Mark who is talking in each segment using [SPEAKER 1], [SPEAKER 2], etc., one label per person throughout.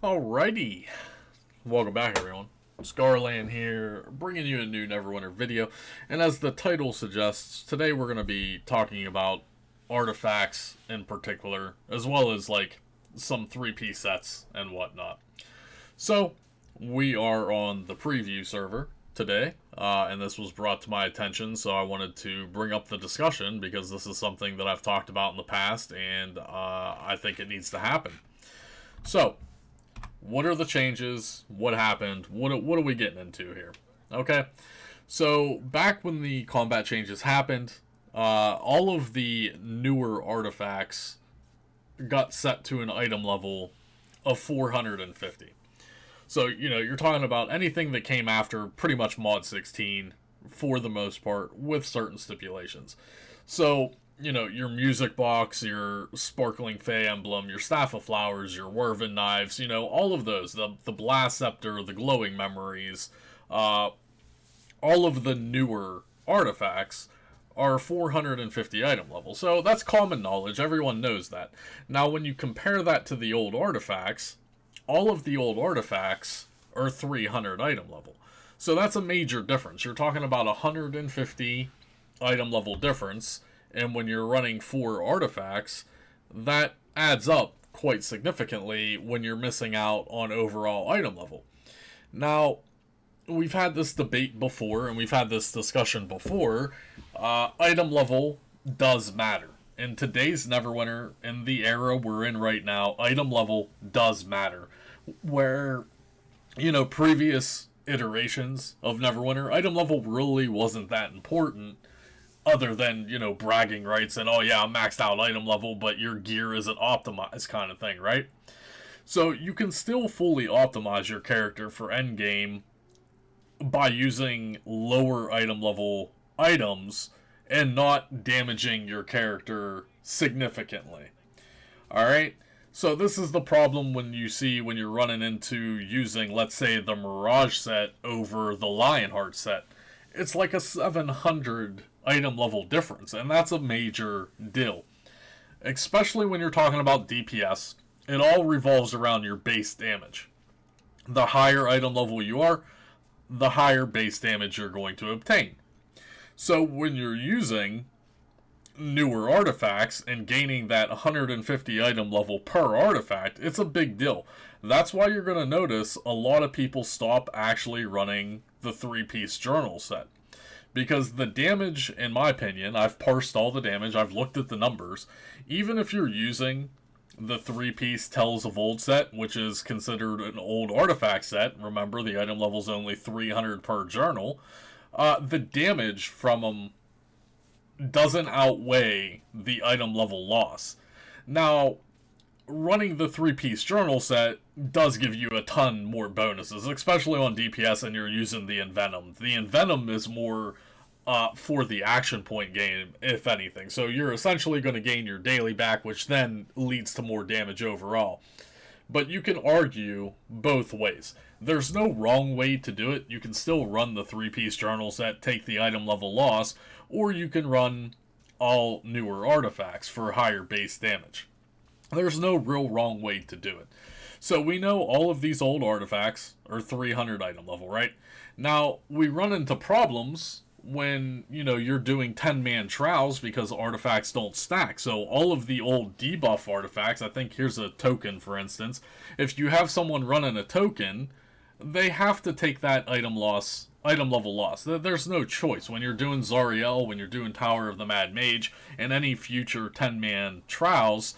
[SPEAKER 1] Alrighty, welcome back everyone. Scarland here, bringing you a new Neverwinter video, and as the title suggests, today we're going to be talking about artifacts in particular, as well as like some 3-piece sets and whatnot. So, we are on the preview server today, and this was brought to my attention, so I wanted to bring up the discussion because this is something that I've talked about in the past, and I think it needs to happen. So, what are the changes? What happened? What are we getting into here? Okay, so back when the combat changes happened, all of the newer artifacts got set to an item level of 450. So, you're talking about anything that came after pretty much Mod 16 for the most part, with certain stipulations. So, your music box, your sparkling fey emblem, your staff of flowers, your woven knives, all of those, the blast scepter, the glowing memories, all of the newer artifacts are 450 item level. So that's common knowledge, everyone knows that. Now when you compare that to the old artifacts, all of the old artifacts are 300 item level. So that's a major difference. You're talking about 150 item level difference. And when you're running 4 artifacts, that adds up quite significantly when you're missing out on overall item level. Now, we've had this debate before, and we've had this discussion before. Item level does matter. In today's Neverwinter, in the era we're in right now, item level does matter. Where, previous iterations of Neverwinter, item level really wasn't that important. Other than, bragging rights and, oh yeah, I'm maxed out item level, but your gear isn't optimized kind of thing, right? So you can still fully optimize your character for endgame by using lower item level items and not damaging your character significantly. Alright? So this is the problem when you're running into using, let's say, the Mirage set over the Lionheart set. It's like a 700 item level difference, and that's a major deal. Especially when you're talking about DPS, it all revolves around your base damage. The higher item level you are, the higher base damage you're going to obtain. So when you're using newer artifacts and gaining that 150 item level per artifact, it's a big deal. That's why you're going to notice a lot of people stop actually running the 3-piece journal set. Because the damage, in my opinion, I've parsed all the damage, I've looked at the numbers. Even if you're using the 3-piece Tells of Old set, which is considered an old artifact set, remember the item level's only 300 per journal, the damage from them doesn't outweigh the item level loss. Now, running the 3-piece journal set does give you a ton more bonuses, especially on DPS and you're using the Envenom. The Envenom is more for the action point game, if anything. So you're essentially going to gain your daily back, which then leads to more damage overall. But you can argue both ways. There's no wrong way to do it. You can still run the 3-piece journal set, take the item level loss, or you can run all newer artifacts for higher base damage. There's no real wrong way to do it. So we know all of these old artifacts are 300 item level, right? Now, we run into problems when, you're doing 10-man trials because artifacts don't stack. So all of the old debuff artifacts, I think here's a token for instance, if you have someone running a token, they have to take that item level loss. There's no choice. When you're doing Zariel, when you're doing Tower of the Mad Mage, and any future 10-man trials,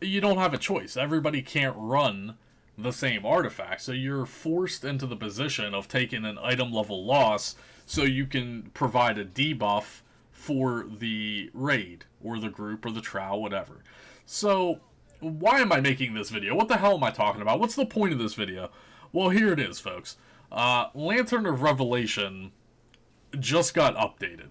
[SPEAKER 1] you don't have a choice. Everybody can't run the same artifact, so you're forced into the position of taking an item level loss so you can provide a debuff for the raid, or the group, or the trial, whatever. So, why am I making this video? What the hell am I talking about? What's the point of this video? Well, here it is, folks. Lantern of Revelation just got updated.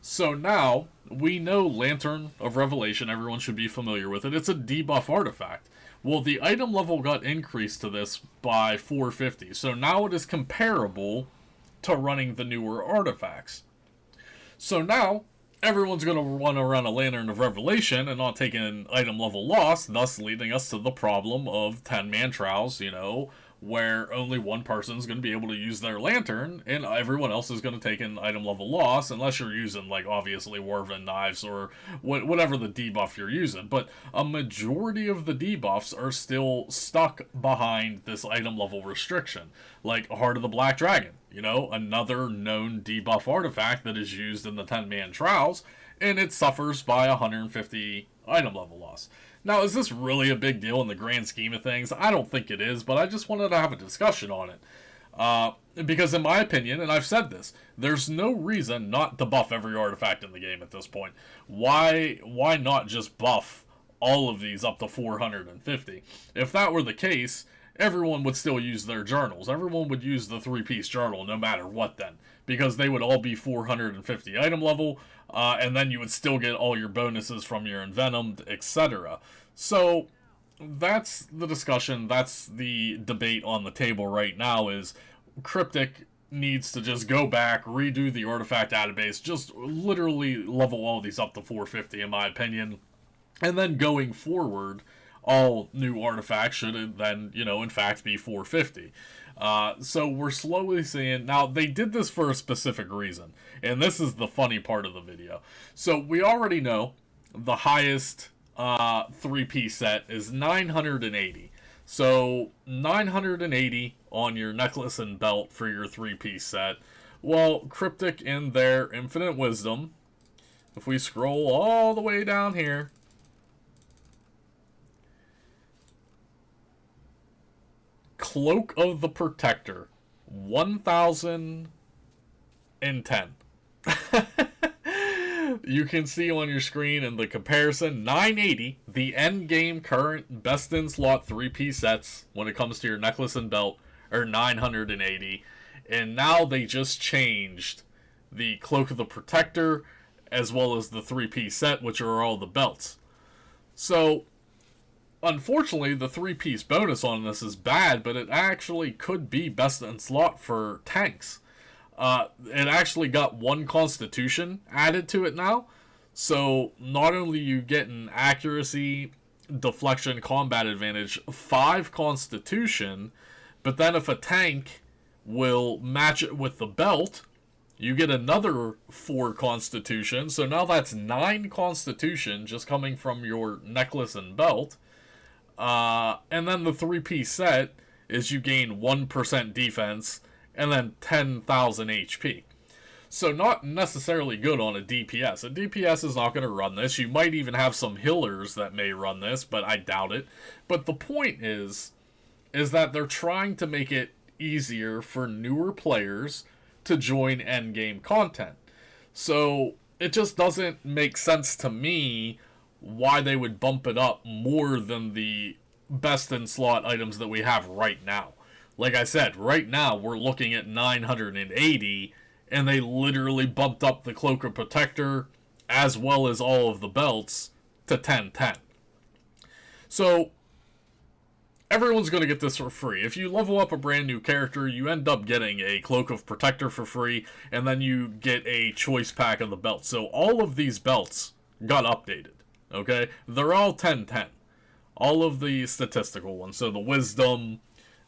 [SPEAKER 1] So now, we know Lantern of Revelation, everyone should be familiar with it. It's a debuff artifact. Well, the item level got increased to this by 450. So now it is comparable to running the newer artifacts. So now, everyone's going to want to run a Lantern of Revelation and not take an item level loss, thus leading us to the problem of 10-man trials, where only one person's going to be able to use their lantern and everyone else is going to take an item level loss, unless you're using, like, obviously Woven Knives or whatever the debuff you're using. But a majority of the debuffs are still stuck behind this item level restriction, like Heart of the Black Dragon. Another known debuff artifact that is used in the 10-man trials, and it suffers by 150 item level loss. Now, is this really a big deal in the grand scheme of things? I don't think it is, but I just wanted to have a discussion on it. Because in my opinion, and I've said this, there's no reason not to buff every artifact in the game at this point. Why not just buff all of these up to 450? If that were the case, everyone would still use their journals. Everyone would use the 3-piece journal no matter what then, because they would all be 450 item level, and then you would still get all your bonuses from your Envenomed, etc. So that's the discussion, that's the debate on the table right now, is Cryptic needs to just go back, redo the artifact database, just literally level all these up to 450 in my opinion, and then going forward, all new artifacts should then, in fact be 450. So we're slowly seeing, now they did this for a specific reason, and this is the funny part of the video. So we already know the highest 3-piece set is 980. So 980 on your necklace and belt for your 3-piece set. Well, Cryptic in their infinite wisdom, if we scroll all the way down here, Cloak of the Protector, 1010. You can see on your screen in the comparison, 980, the end game current best in slot 3-piece sets when it comes to your necklace and belt are 980. And now they just changed the Cloak of the Protector as well as the 3-piece set, which are all the belts. So unfortunately, the 3-piece bonus on this is bad, but it actually could be best in slot for tanks. It actually got 1 Constitution added to it now. So not only you get an accuracy, deflection, combat advantage, 5 Constitution, but then if a tank will match it with the belt, you get another 4 Constitution. So now that's 9 Constitution just coming from your necklace and belt. And then the 3-piece set is you gain 1% defense and then 10,000 HP. So not necessarily good on a DPS. A DPS is not going to run this. You might even have some healers that may run this, but I doubt it. But the point is that they're trying to make it easier for newer players to join endgame content. So it just doesn't make sense to me why they would bump it up more than the best in slot items that we have right now. Like I said, right now we're looking at 980, and they literally bumped up the Cloak of Protector as well as all of the belts to 1010. So everyone's going to get this for free. If you level up a brand new character, you end up getting a Cloak of Protector for free, and then you get a choice pack of the belts. So all of these belts got updated. Okay? They're all 1010. All of the statistical ones. So the Wisdom,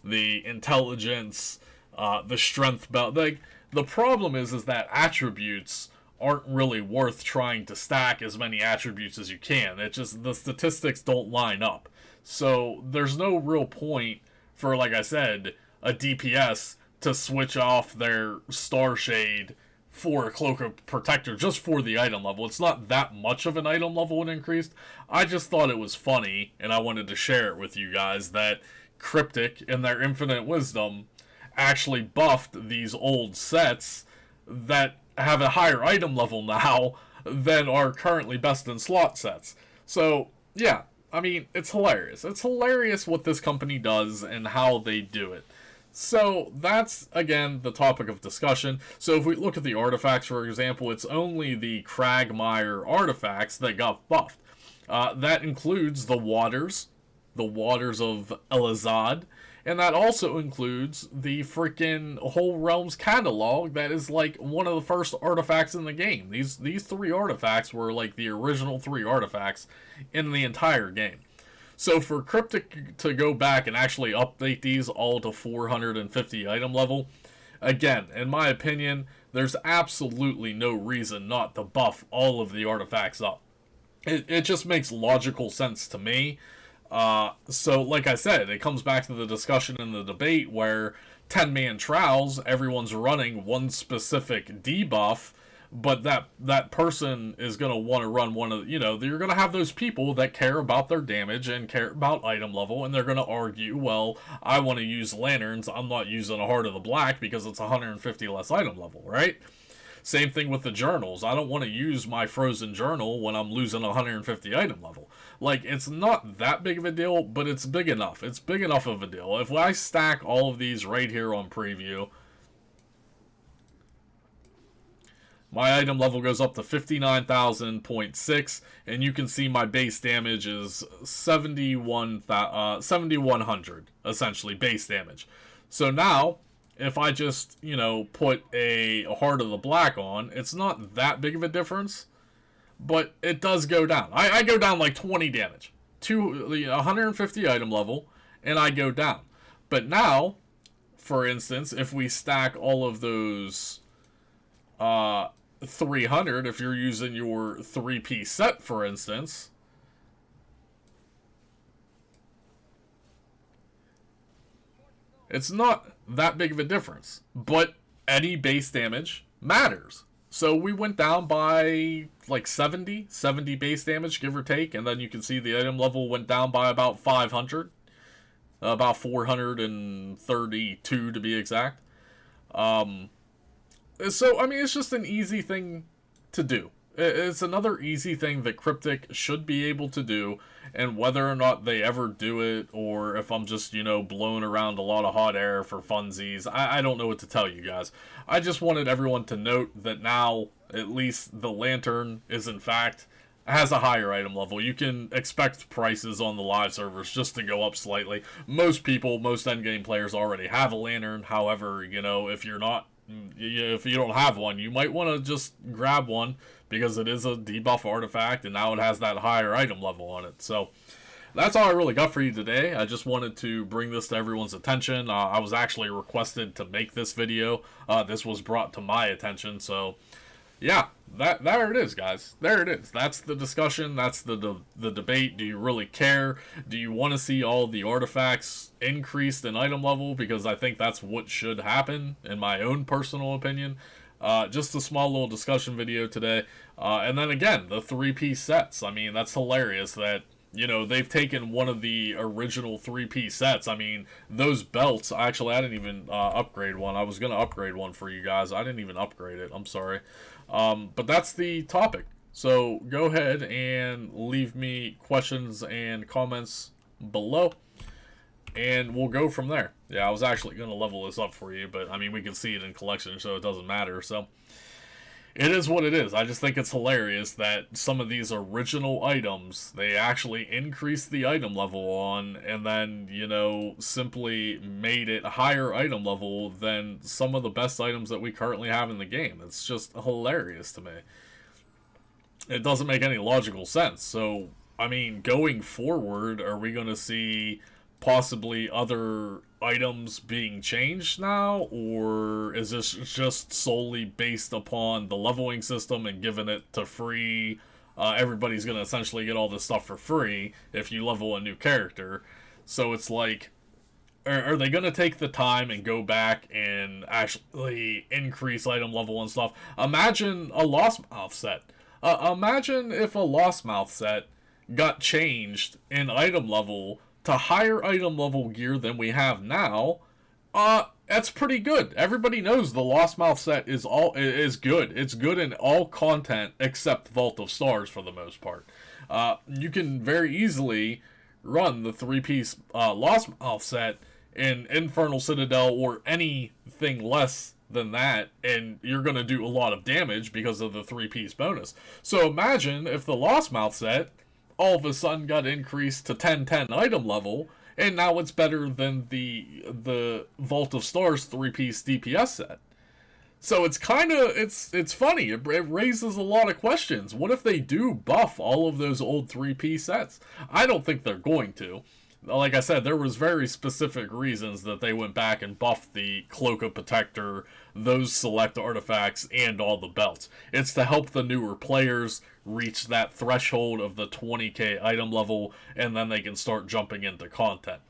[SPEAKER 1] the Intelligence, the Strength belt. The problem is that attributes aren't really worth trying to stack as many attributes as you can. It just, the statistics don't line up. So there's no real point for, like I said, a DPS to switch off their Star Shade for a Cloak of Protector just for the item level. It's not that much of an item level increased. I just thought it was funny, and I wanted to share it with you guys, that Cryptic, in their infinite wisdom, actually buffed these old sets that have a higher item level now than are currently best in slot sets. So, yeah, I mean, it's hilarious. It's hilarious what this company does and how they do it. So that's, again, the topic of discussion. So if we look at the artifacts, for example, it's only the Cragmire artifacts that got buffed. That includes the waters of Elazad, And that also includes the freaking whole Realms catalog that is like one of the first artifacts in the game. These three artifacts were like the original three artifacts in the entire game. So for Cryptic to go back and actually update these all to 450 item level, again, in my opinion, there's absolutely no reason not to buff all of the artifacts up. It just makes logical sense to me. So, like I said, it comes back to the discussion in the debate where 10-man trials, everyone's running one specific debuff, but that person is going to want to run one of, you're going to have those people that care about their damage and care about item level, and they're going to argue, well, I want to use lanterns, I'm not using a Heart of the Black because it's 150 less item level, right? Same thing with the journals. I don't want to use my frozen journal when I'm losing 150 item level. Like, it's not that big of a deal, but it's big enough. It's big enough of a deal. If I stack all of these right here on preview, my item level goes up to 59,000.6, and you can see my base damage is 7,100, essentially, base damage. So now, if I just, put a Heart of the Black on, it's not that big of a difference, but it does go down. I go down like 20 damage to the 150 item level, and I go down. But now, for instance, if we stack all of those 300, if you're using your 3-piece set, for instance, it's not that big of a difference, but any base damage matters. So we went down by like 70 base damage, give or take, and then you can see the item level went down by about 500, about 432 to be exact. So, I mean, it's just an easy thing to do. It's another easy thing that Cryptic should be able to do, and whether or not they ever do it, or if I'm just, blowing around a lot of hot air for funsies, I don't know what to tell you guys. I just wanted everyone to note that now, at least the Lantern is in fact, has a higher item level. You can expect prices on the live servers just to go up slightly. Most endgame players already have a Lantern. However, if you're not, if you don't have one, you might want to just grab one because it is a debuff artifact and now it has that higher item level on it. So that's all I really got for you today. I just wanted to bring this to everyone's attention. I was actually requested to make this video. This was brought to my attention. So yeah, there it is, guys. There it is. That's the discussion. That's the debate. Do you really care? Do you want to see all the artifacts increased in item level? Because I think that's what should happen, in my own personal opinion. Just a small little discussion video today. And then again, the 3-piece sets. I mean, that's hilarious that, they've taken one of the original 3-piece sets. I mean, those belts, actually, I didn't even upgrade one. I was going to upgrade one for you guys. I didn't even upgrade it. I'm sorry. But that's the topic. So go ahead and leave me questions and comments below, and we'll go from there. Yeah, I was actually going to level this up for you, but I mean, we can see it in collection, so it doesn't matter. So it is what it is. I just think it's hilarious that some of these original items, they actually increased the item level on, and then, simply made it higher item level than some of the best items that we currently have in the game. It's just hilarious to me. It doesn't make any logical sense. So, I mean, going forward, are we going to see possibly other items being changed now, or is this just solely based upon the leveling system and giving it to free? Everybody's going to essentially get all this stuff for free if you level a new character. So it's like, are they going to take the time and go back and actually increase item level and stuff? Imagine a Lost Mouth set. Imagine if a Lost Mouth set got changed in item level to higher item level gear than we have now. That's pretty good. Everybody knows the Lost Mouth set is good. It's good in all content except Vault of Stars for the most part. You can very easily run the 3-piece Lost Mouth set in Infernal Citadel or anything less than that, and you're going to do a lot of damage because of the 3-piece bonus. So imagine if the Lost Mouth set all of a sudden got increased to 10-10 item level, And now it's better than the Vault of Stars 3-piece DPS set. So it's kind of, it's funny. It raises a lot of questions. What if they do buff all of those old 3-piece sets? I don't think they're going to. Like I said, there was very specific reasons that they went back and buffed the Cloak of Protector, those select artifacts, and all the belts. It's to help the newer players reach that threshold of the 20k item level, and then they can start jumping into content.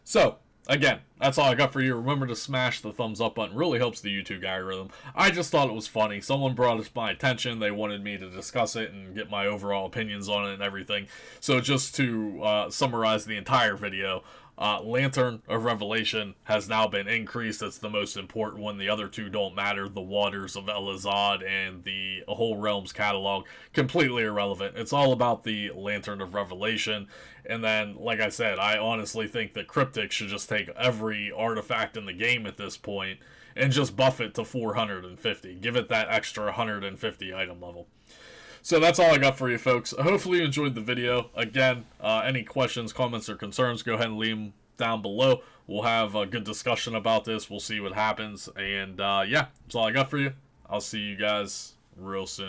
[SPEAKER 1] So, again, that's all I got for you. Remember to smash the thumbs up button. Really helps the YouTube algorithm. I just thought it was funny. Someone brought it to my attention. They wanted me to discuss it and get my overall opinions on it and everything. So just to summarize the entire video, Lantern of Revelation has now been increased. It's the most important one. The other two don't matter. The Waters of Elazad and the Whole Realms catalog, completely irrelevant. It's all about the Lantern of Revelation. And then, like I said, I honestly think that Cryptic should just take every artifact in the game at this point and just buff it to 450. Give it that extra 150 item level. So that's all I got for you, folks. Hopefully you enjoyed the video. Again, any questions, comments, or concerns, go ahead and leave them down below. We'll have a good discussion about this. We'll see what happens. And yeah, that's all I got for you. I'll see you guys real soon.